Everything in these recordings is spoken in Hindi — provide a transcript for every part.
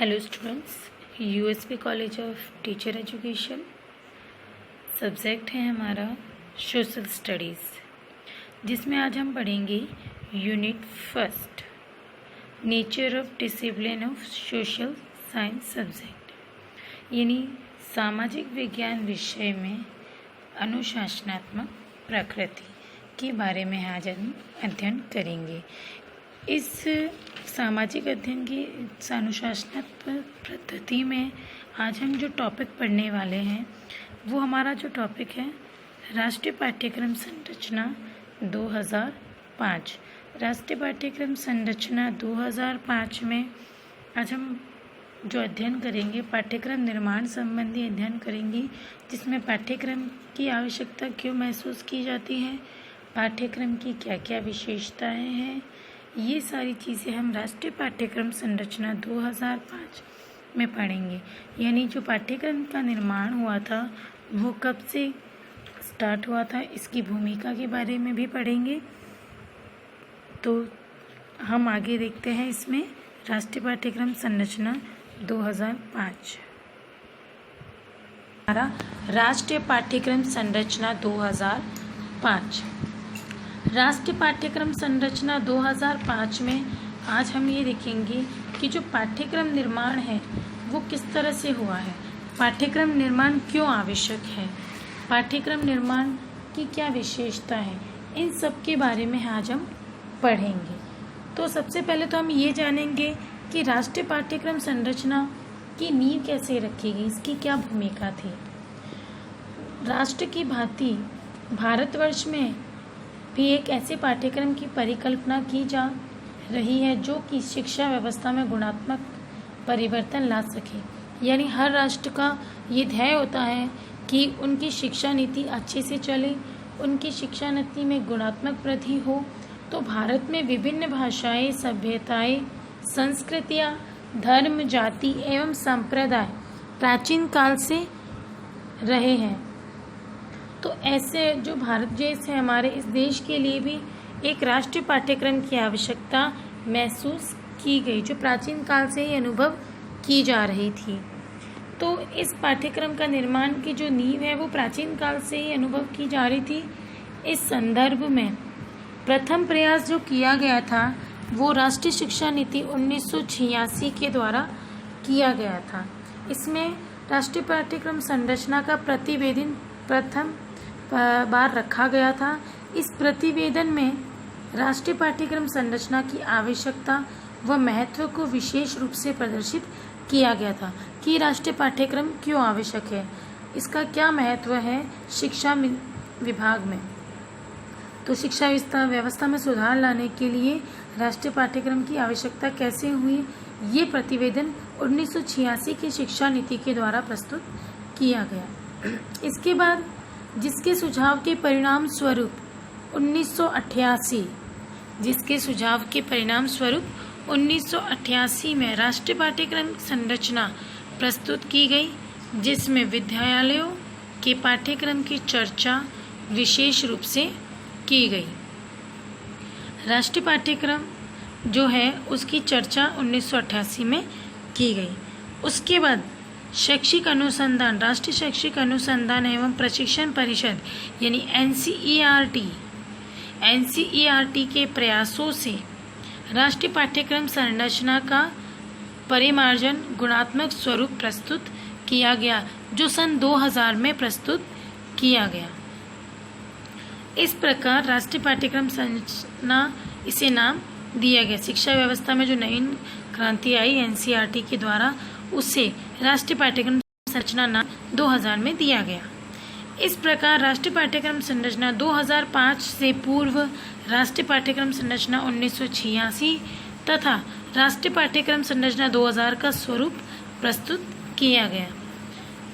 Hello students, USP college of teacher education. Subject है हमारा सोशल स्टडीज़, जिसमें आज हम पढ़ेंगे unit first, nature of discipline of social science subject, यानी सामाजिक विज्ञान विषय में अनुशासनात्मक प्रकृति के बारे में आज हम अध्ययन करेंगे। इस सामाजिक अध्ययन की अनुशासनात्मक पद्धति में आज हम जो टॉपिक पढ़ने वाले हैं वो हमारा जो टॉपिक है राष्ट्रीय पाठ्यक्रम संरचना 2005। राष्ट्रीय पाठ्यक्रम संरचना 2005 में आज हम जो अध्ययन करेंगे पाठ्यक्रम निर्माण संबंधी अध्ययन करेंगे, जिसमें पाठ्यक्रम की आवश्यकता क्यों महसूस की जाती है, पाठ्यक्रम की क्या क्या विशेषताएं हैं, ये सारी चीज़ें हम राष्ट्रीय पाठ्यक्रम संरचना 2005 में पढ़ेंगे। यानी जो पाठ्यक्रम का निर्माण हुआ था वो कब से स्टार्ट हुआ था, इसकी भूमिका के बारे में भी पढ़ेंगे। तो हम आगे देखते हैं इसमें राष्ट्रीय पाठ्यक्रम संरचना 2005। हमारा राष्ट्रीय पाठ्यक्रम संरचना 2005। राष्ट्रीय पाठ्यक्रम संरचना 2005 में आज हम ये देखेंगे कि जो पाठ्यक्रम निर्माण है वो किस तरह से हुआ है, पाठ्यक्रम निर्माण क्यों आवश्यक है, पाठ्यक्रम निर्माण की क्या विशेषता है, इन सब के बारे में आज हम पढ़ेंगे। तो सबसे पहले तो हम ये जानेंगे कि राष्ट्रीय पाठ्यक्रम संरचना की नींव कैसे रखी गई, इसकी क्या भूमिका थी। राष्ट्र की भांति भारतवर्ष में भी एक ऐसे पाठ्यक्रम की परिकल्पना की जा रही है जो कि शिक्षा व्यवस्था में गुणात्मक परिवर्तन ला सके। यानी हर राष्ट्र का ये ध्येय होता है कि उनकी शिक्षा नीति अच्छे से चले, उनकी शिक्षा नीति में गुणात्मक वृद्धि हो। तो भारत में विभिन्न भाषाएं, सभ्यताएं, संस्कृतियां, धर्म, जाति एवं संप्रदाय प्राचीन काल से रहे हैं। तो ऐसे जो भारत देश है, हमारे इस देश के लिए भी एक राष्ट्रीय पाठ्यक्रम की आवश्यकता महसूस की गई, जो प्राचीन काल से ही अनुभव की जा रही थी। तो इस पाठ्यक्रम का निर्माण की जो नींव है वो प्राचीन काल से ही अनुभव की जा रही थी। इस संदर्भ में प्रथम प्रयास जो किया गया था वो राष्ट्रीय शिक्षा नीति 1986 के द्वारा किया गया था। इसमें राष्ट्रीय पाठ्यक्रम संरचना का प्रतिवेदन प्रथम बार रखा गया था। इस प्रतिवेदन में राष्ट्रीय पाठ्यक्रम संरचना की आवश्यकता व महत्व को विशेष रूप से प्रदर्शित किया गया था कि राष्ट्रीय पाठ्यक्रम क्यों आवश्यक है, इसका क्या महत्व है शिक्षा विभाग में। तो शिक्षा व्यवस्था में सुधार लाने के लिए राष्ट्रीय पाठ्यक्रम की आवश्यकता कैसे हुई, ये प्रतिवेदन 1986 की शिक्षा नीति के द्वारा प्रस्तुत किया गया। इसके बाद जिसके सुझाव के परिणाम स्वरूप 1988 में राष्ट्रीय पाठ्यक्रम संरचना प्रस्तुत की गई, जिसमें विद्यालयों के पाठ्यक्रम की चर्चा विशेष रूप से की गई। राष्ट्रीय पाठ्यक्रम जो है उसकी चर्चा 1988 में की गई। उसके बाद शैक्षिक अनुसंधान, राष्ट्रीय शैक्षिक अनुसंधान एवं प्रशिक्षण परिषद यानी एनसीईआरटी के प्रयासों से राष्ट्रीय पाठ्यक्रम संरचना का परिमार्जन गुणात्मक स्वरूप प्रस्तुत किया गया, जो सन 2000 में प्रस्तुत किया गया। इस प्रकार राष्ट्रीय पाठ्यक्रम संरचना इसे नाम दिया गया। शिक्षा व्यवस्था में जो नई क्रांति आई एनसीईआरटी के द्वारा, उसे राष्ट्रीय पाठ्यक्रम संरचना नाम 2000 में दिया गया। इस प्रकार राष्ट्रीय पाठ्यक्रम संरचना 2005 से पूर्व राष्ट्रीय पाठ्यक्रम संरचना 1986 तथा राष्ट्रीय पाठ्यक्रम संरचना 2000 का स्वरूप प्रस्तुत किया गया।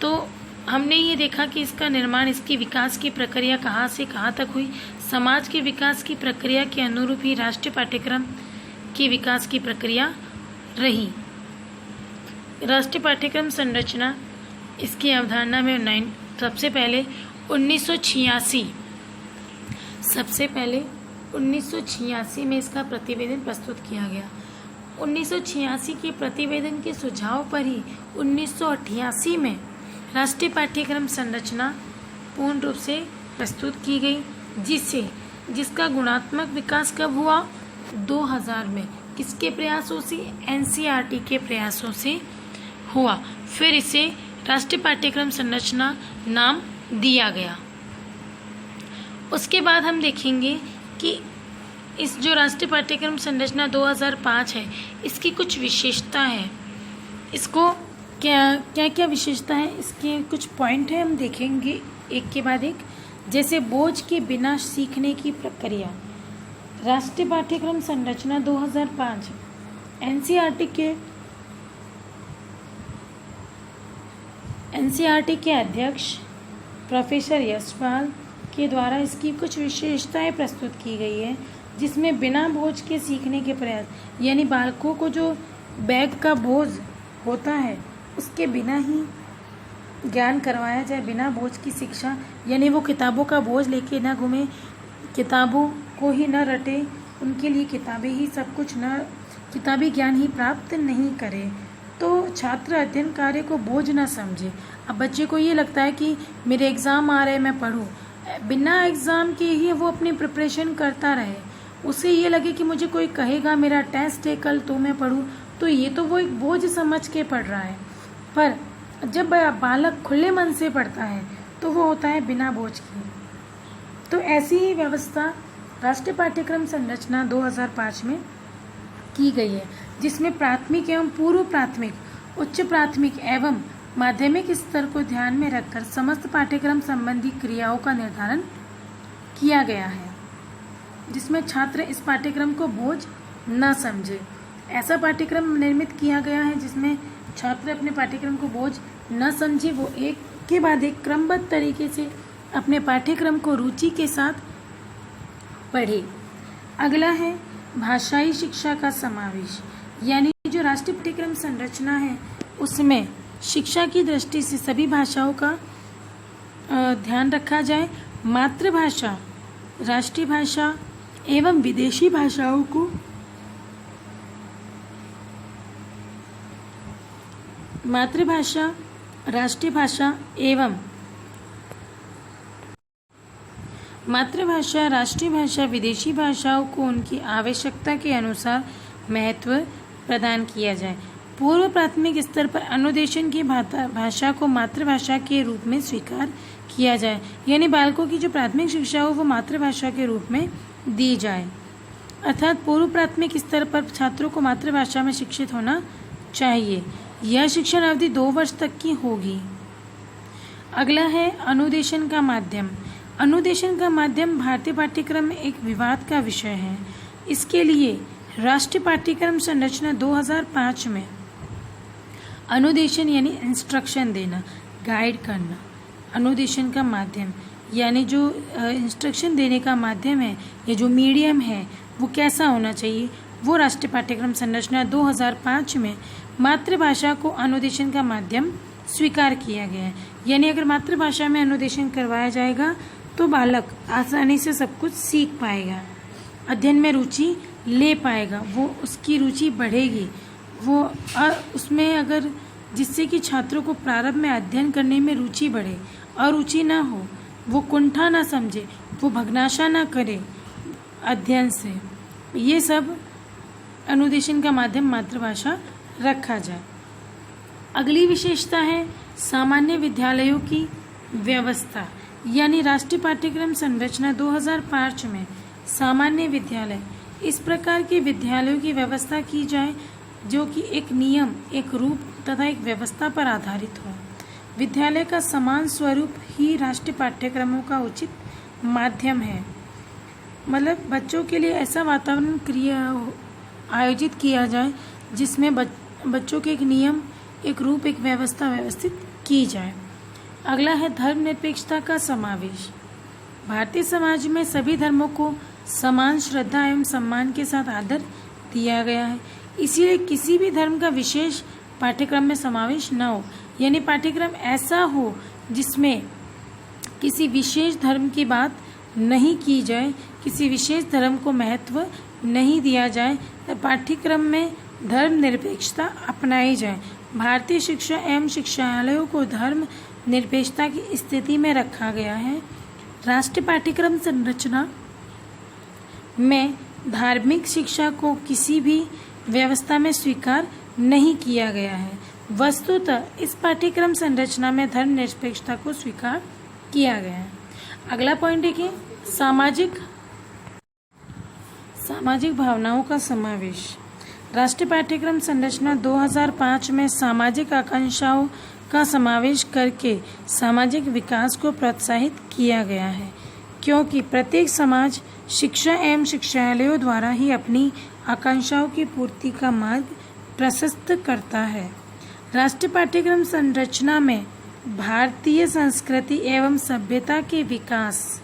तो हमने ये देखा कि इसका निर्माण, इसकी विकास की प्रक्रिया कहाँ से कहाँ तक हुई। समाज के विकास की प्रक्रिया के अनुरूप ही राष्ट्रीय पाठ्यक्रम की विकास की प्रक्रिया रही। राष्ट्रीय पाठ्यक्रम संरचना इसकी अवधारणा में सबसे पहले 1986 में इसका प्रतिवेदन प्रस्तुत किया गया। 1986 के प्रतिवेदन के सुझाव पर ही 1988 में राष्ट्रीय पाठ्यक्रम संरचना पूर्ण रूप से प्रस्तुत की गई, जिसका गुणात्मक विकास कब हुआ? 2000 में। किसके प्रयासों से? एनसीईआरटी के प्रयासों से हुआ। फिर इसे राष्ट्रीय पाठ्यक्रम संरचना नाम दिया गया। उसके बाद हम देखेंगे कि इस जो राष्ट्रीय पाठ्यक्रम संरचना 2005 है, इसकी कुछ विशेषता है। इसको क्या विशेषता है, इसके कुछ पॉइंट है, हम देखेंगे एक के बाद एक। जैसे बोझ के बिना सीखने की प्रक्रिया। राष्ट्रीय पाठ्यक्रम संरचना 2005 एनसीईआरटी के अध्यक्ष प्रोफेसर यशपाल के द्वारा इसकी कुछ विशेषताएं प्रस्तुत की गई है, जिसमें बिना बोझ के सीखने के प्रयास, यानी बालकों को जो बैग का बोझ होता है उसके बिना ही ज्ञान करवाया जाए, बिना बोझ की शिक्षा, यानी वो किताबों का बोझ लेके ना घूमे, किताबों को ही न रटे, उनके लिए किताबें ही सब कुछ, न किताबी ज्ञान ही प्राप्त नहीं करे, तो छात्र अध्ययन कार्य को बोझ न समझे। अब बच्चे को ये लगता है कि मेरे एग्ज़ाम आ रहे हैं, मैं पढूं, बिना एग्ज़ाम के ही वो अपनी प्रिपरेशन करता रहे, उसे ये लगे कि मुझे कोई कहेगा मेरा टेस्ट है कल तो मैं पढूं, तो ये तो वो एक बोझ समझ के पढ़ रहा है। पर जब बालक खुले मन से पढ़ता है तो वो होता है बिना बोझ की। तो ऐसी ही व्यवस्था राष्ट्रीय पाठ्यक्रम संरचना 2005 में की गई है, जिसमें प्राथमिक एवं पूर्व प्राथमिक, उच्च प्राथमिक एवं माध्यमिक स्तर को ध्यान में रखकर समस्त पाठ्यक्रम संबंधी क्रियाओं का निर्धारण किया गया है, जिसमें छात्र इस पाठ्यक्रम को बोझ न समझे। ऐसा पाठ्यक्रम निर्मित किया गया है जिसमें छात्र अपने पाठ्यक्रम को बोझ न समझे, वो एक के बाद एक क्रमबद्ध तरीके से अपने पाठ्यक्रम को रुचि के साथ पढ़े। अगला है भाषाई शिक्षा का समावेश, यानी जो राष्ट्रीय पाठ्यक्रम संरचना है उसमें शिक्षा की दृष्टि से सभी भाषाओं का ध्यान रखा जाए। मातृभाषा, राष्ट्रीय भाषा एवं विदेशी भाषाओं को मातृभाषा, राष्ट्रीय भाषा एवं मातृभाषा, राष्ट्रीय भाषा, विदेशी भाषाओं को उनकी आवश्यकता के अनुसार महत्व प्रदान किया जाए। पूर्व प्राथमिक स्तर पर अनुदेशन की भाषा को मातृभाषा के रूप में स्वीकार किया जाए, यानी बालकों की जो प्राथमिक शिक्षा हो वो मातृभाषा के रूप में दी जाए, अर्थात पूर्व प्राथमिक स्तर पर छात्रों को मातृभाषा में शिक्षित होना चाहिए। यह शिक्षण अवधि 2 वर्ष तक की होगी। अगला है अनुदेशन का माध्यम। अनुदेशन का माध्यम भारतीय पाठ्यक्रम में एक विवाद का विषय है। इसके लिए राष्ट्रीय पाठ्यक्रम संरचना 2005 में अनुदेशन यानी इंस्ट्रक्शन देना, गाइड करना, अनुदेशन का माध्यम यानी जो इंस्ट्रक्शन देने का माध्यम है या जो मीडियम है वो कैसा होना चाहिए, वो राष्ट्रीय पाठ्यक्रम संरचना 2005 में मातृभाषा को अनुदेशन का माध्यम स्वीकार किया गया है। यानी अगर मातृभाषा में अनुदेशन करवाया जाएगा तो बालक आसानी से सब कुछ सीख पाएगा, अध्ययन में रुचि ले पाएगा, वो उसकी रुचि बढ़ेगी, वो उसमें अगर जिससे कि छात्रों को प्रारंभ में अध्ययन करने में रुचि बढ़े, अरुचि ना हो, वो कुंठा ना समझे, वो भगनाशा ना करे अध्ययन से, ये सब अनुदेशन का माध्यम मातृभाषा रखा जाए। अगली विशेषता है सामान्य विद्यालयों की व्यवस्था, यानी राष्ट्रीय पाठ्यक्रम संरचना 2005 में सामान्य विद्यालय, इस प्रकार के विद्यालयों की व्यवस्था की जाए जो कि एक नियम, एक रूप तथा एक व्यवस्था पर आधारित हो। विद्यालय का समान स्वरूप ही राष्ट्रीय पाठ्यक्रमों का उचित माध्यम है। मतलब बच्चों के लिए ऐसा वातावरण आयोजित किया जाए जिसमें बच्चों के एक नियम, एक रूप, एक व्यवस्था व्यवस्थित की जाए। अगला है धर्मनिरपेक्षता का समावेश। भारतीय समाज में सभी धर्मों को समान श्रद्धा एवं सम्मान के साथ आदर दिया गया है, इसलिए किसी भी धर्म का विशेष पाठ्यक्रम में समावेश न हो, यानी पाठ्यक्रम ऐसा हो जिसमें किसी विशेष धर्म की बात नहीं की जाए, किसी विशेष धर्म को महत्व नहीं दिया जाए, पाठ्यक्रम में धर्मनिरपेक्षता अपनाई जाए। भारतीय शिक्षा एवं शिक्षालयों को धर्म निरपेक्षता की स्थिति में रखा गया है। राष्ट्रीय पाठ्यक्रम संरचना में धार्मिक शिक्षा को किसी भी व्यवस्था में स्वीकार नहीं किया गया है। वस्तुतः इस पाठ्यक्रम संरचना में धर्मनिरपेक्षता को स्वीकार किया गया है। अगला पॉइंट देखिए, सामाजिक भावनाओं का समावेश। राष्ट्रीय पाठ्यक्रम संरचना 2005 में सामाजिक आकांक्षाओं का समावेश करके सामाजिक विकास को प्रोत्साहित किया गया है, क्योंकि प्रत्येक समाज शिक्षा एवं शिक्षालयों द्वारा ही अपनी आकांक्षाओं की पूर्ति का मार्ग प्रशस्त करता है। राष्ट्रीय पाठ्यक्रम संरचना में भारतीय संस्कृति एवं सभ्यता के विकास।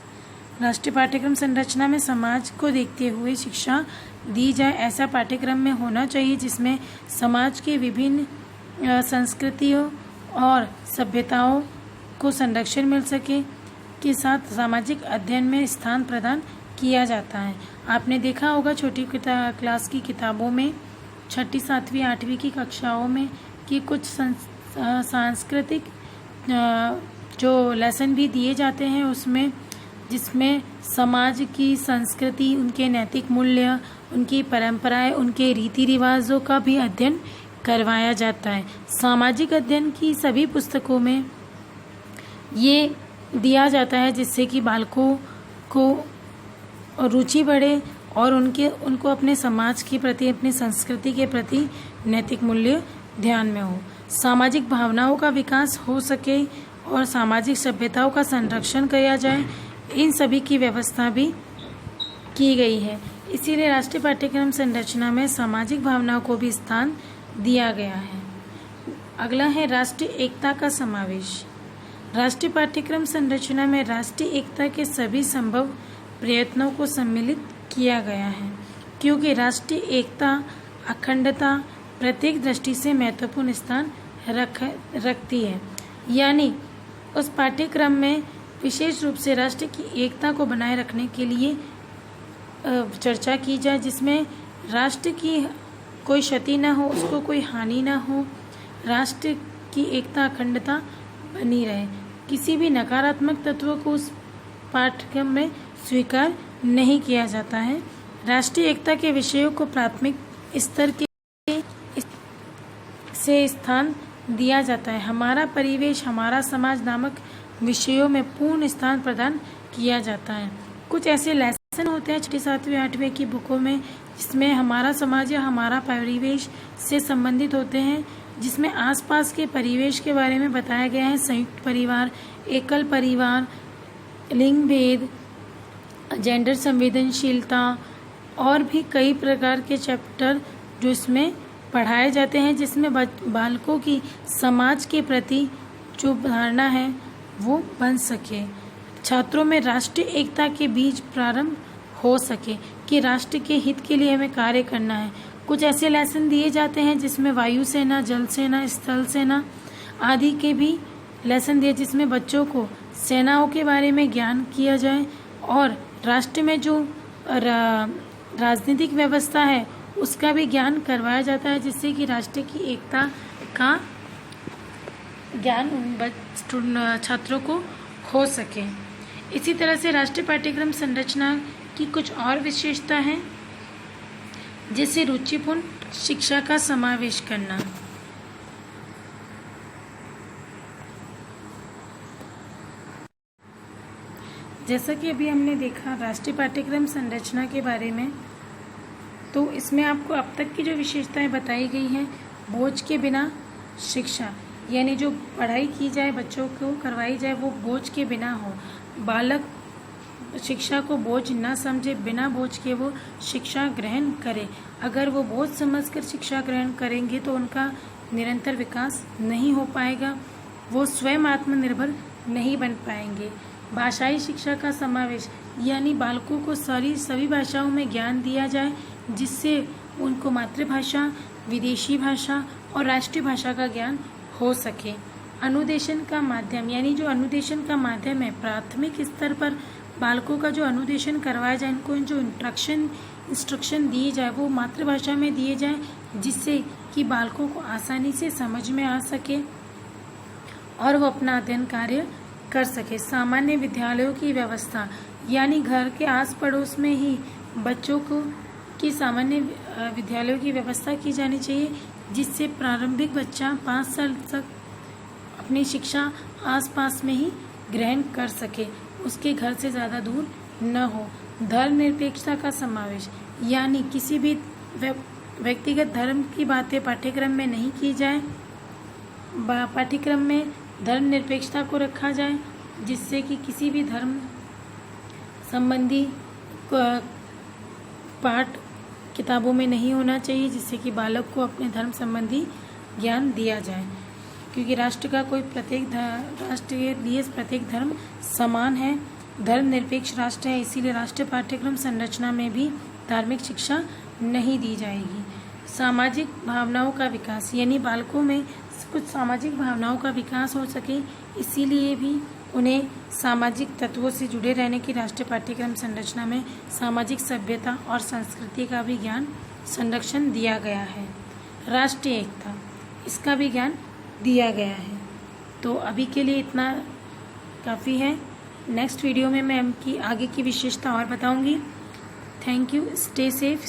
राष्ट्रीय पाठ्यक्रम संरचना में समाज को देखते हुए शिक्षा दी जाए, ऐसा पाठ्यक्रम में होना चाहिए जिसमें समाज के विभिन्न संस्कृतियों और सभ्यताओं को संरक्षण मिल सके, के साथ सामाजिक अध्ययन में स्थान प्रदान किया जाता है। आपने देखा होगा छोटी क्लास की किताबों में, 6ठी 7वीं 8वीं की कक्षाओं में, कि कुछ सांस्कृतिक जो लेसन भी दिए जाते हैं उसमें, जिसमें समाज की संस्कृति, उनके नैतिक मूल्य, उनकी परंपराएं, उनके रीति रिवाजों का भी अध्ययन करवाया जाता है। सामाजिक अध्ययन की सभी पुस्तकों में ये दिया जाता है जिससे कि बालकों को रुचि बढ़े और उनको अपने समाज के प्रति, अपनी संस्कृति के प्रति नैतिक मूल्य ध्यान में हो, सामाजिक भावनाओं का विकास हो सके और सामाजिक सभ्यताओं का संरक्षण किया जाए। इन सभी की व्यवस्था भी की गई है। इसीलिए राष्ट्रीय पाठ्यक्रम संरचना में सामाजिक भावनाओं को भी स्थान दिया गया है। अगला है राष्ट्रीय एकता का समावेश। राष्ट्रीय पाठ्यक्रम संरचना में राष्ट्रीय एकता के सभी संभव प्रयत्नों को सम्मिलित किया गया है, क्योंकि राष्ट्रीय एकता, अखंडता प्रत्येक दृष्टि से महत्वपूर्ण स्थान रखती है। यानी उस पाठ्यक्रम में विशेष रूप से राष्ट्र की एकता को बनाए रखने के लिए चर्चा की जाए, जिसमें राष्ट्र की कोई क्षति न हो, उसको कोई हानि न हो, राष्ट्र की एकता अखंडता बनी रहे। किसी भी नकारात्मक तत्व को उस पाठ्यक्रम में स्वीकार नहीं किया जाता है। राष्ट्रीय एकता के विषयों को प्राथमिक स्तर के से स्थान दिया जाता है। हमारा परिवेश, हमारा समाज नामक विषयों में पूर्ण स्थान प्रदान किया जाता है। कुछ ऐसे लेसन होते हैं 6ठी 7वीं 8वीं की बुकों में जिसमें हमारा समाज या हमारा परिवेश से संबंधित होते हैं, जिसमें आसपास के परिवेश के बारे में बताया गया है। संयुक्त परिवार, एकल परिवार, लिंग भेद, जेंडर संवेदनशीलता और भी कई प्रकार के चैप्टर जो इसमें पढ़ाए जाते हैं, जिसमें बालकों की समाज के प्रति जो धारणा है वो बन सके, छात्रों में राष्ट्रीय एकता के बीज प्रारंभ हो सके कि राष्ट्र के हित के लिए हमें कार्य करना है। कुछ ऐसे लेसन दिए जाते हैं जिसमें वायुसेना, जल सेना, स्थल सेना आदि के भी लेसन दिए, जिसमें बच्चों को सेनाओं के बारे में ज्ञान किया जाए और राष्ट्र में जो राजनीतिक व्यवस्था है उसका भी ज्ञान करवाया जाता है, जिससे कि राष्ट्र की एकता का ज्ञान उन छात्रों को हो सके। इसी तरह से राष्ट्रीय पाठ्यक्रम संरचना की कुछ और विशेषता है, जैसे रुचिपूर्ण शिक्षा का समावेश करना। जैसा कि अभी हमने देखा राष्ट्रीय पाठ्यक्रम संरचना के बारे में, तो इसमें आपको अब तक की जो विशेषताएं बताई गई हैं, बोझ के बिना शिक्षा, यानी जो पढ़ाई की जाए, बच्चों को करवाई जाए, वो बोझ के बिना हो। बालक शिक्षा को बोझ न समझे, बिना बोझ के वो शिक्षा ग्रहण करे। अगर वो बोझ समझकर शिक्षा ग्रहण करेंगे तो उनका निरंतर विकास नहीं हो पाएगा, वो स्वयं आत्मनिर्भर नहीं बन पाएंगे। भाषाई शिक्षा का समावेश, यानी बालकों को सभी भाषाओं में ज्ञान दिया जाए, जिससे उनको मातृभाषा, विदेशी भाषा और राष्ट्रीय भाषा का ज्ञान हो सके। अनुदेशन का माध्यम, यानी जो अनुदेशन का माध्यम है, प्राथमिक स्तर पर बालकों का जो अनुदेशन करवाया जाए, इनको जो इंस्ट्रक्शन दिए जाए वो मातृभाषा में दिए जाए, जिससे कि बालकों को आसानी से समझ में आ सके और वो अपना अध्ययन कार्य कर सके। सामान्य विद्यालयों की व्यवस्था, यानी घर के आस पड़ोस में ही बच्चों को की सामान्य विद्यालयों की व्यवस्था की जानी चाहिए, जिससे प्रारंभिक बच्चा 5 साल तक अपनी शिक्षा आसपास में ही ग्रहण कर सके, उसके घर से ज़्यादा दूर न हो। धर्मनिरपेक्षता का समावेश, यानी किसी भी व्यक्तिगत धर्म की बातें पाठ्यक्रम में नहीं की जाए। पाठ्यक्रम में धर्मनिरपेक्षता को रखा जाए, जिससे कि किसी भी धर्म संबंधी पाठ किताबों में नहीं होना चाहिए, जिससे कि बालक को अपने धर्म संबंधी ज्ञान दिया जाए। क्योंकि राष्ट्र के लिए प्रत्येक धर्म समान है, धर्मनिरपेक्ष राष्ट्र है, इसीलिए राष्ट्रीय पाठ्यक्रम संरचना में भी धार्मिक शिक्षा नहीं दी जाएगी। सामाजिक भावनाओं का विकास, यानी बालकों में कुछ सामाजिक भावनाओं का विकास हो सके, इसीलिए भी उन्हें सामाजिक तत्वों से जुड़े रहने की राष्ट्रीय पाठ्यक्रम संरचना में सामाजिक सभ्यता और संस्कृति का भी ज्ञान संरक्षण दिया गया है। राष्ट्रीय एकता, इसका भी ज्ञान दिया गया है। तो अभी के लिए इतना काफ़ी है। नेक्स्ट वीडियो में मैं इनकी आगे की विशेषता और बताऊंगी। Thank you, stay safe.